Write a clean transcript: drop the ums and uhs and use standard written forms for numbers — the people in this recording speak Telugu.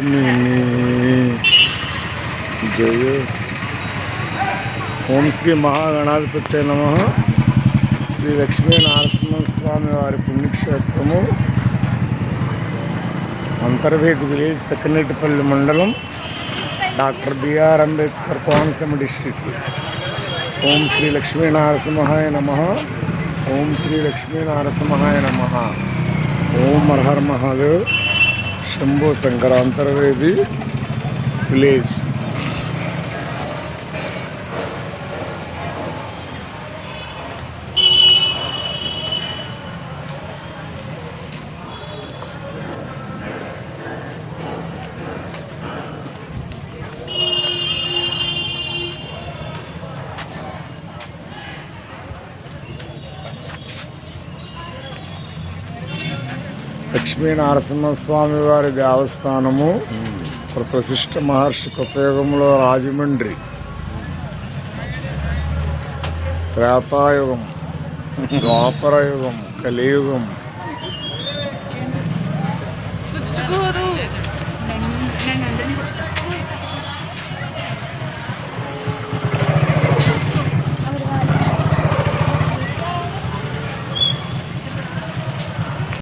స్వామిని జయ. ఓం శ్రీ మహాగణాధిపతే నమః. శ్రీ లక్ష్మీ నరసింహస్వామి వారి పుణ్యక్షేత్రము, అంతర్వేది విలేజ్, సెకండెట్టిపల్లి మండలం, doctor BR Ambedkar Konaseema district. ఓం శ్రీ లక్ష్మీ నరసింహాయ నమః. ఓం శ్రీ లక్ష్మీ నరసింహాయ నమః. ఓం హర మహాదేవ్. శంభో శంకర. అంతర్వేది విలేజ్. లక్ష్మీ నరసింహస్వామి వారి దేవస్థానము వశిష్ఠ మహర్షి కృతయుగంలో రాజమండ్రి, త్రేతాయుగం, ద్వాపరయుగం, కలియుగం,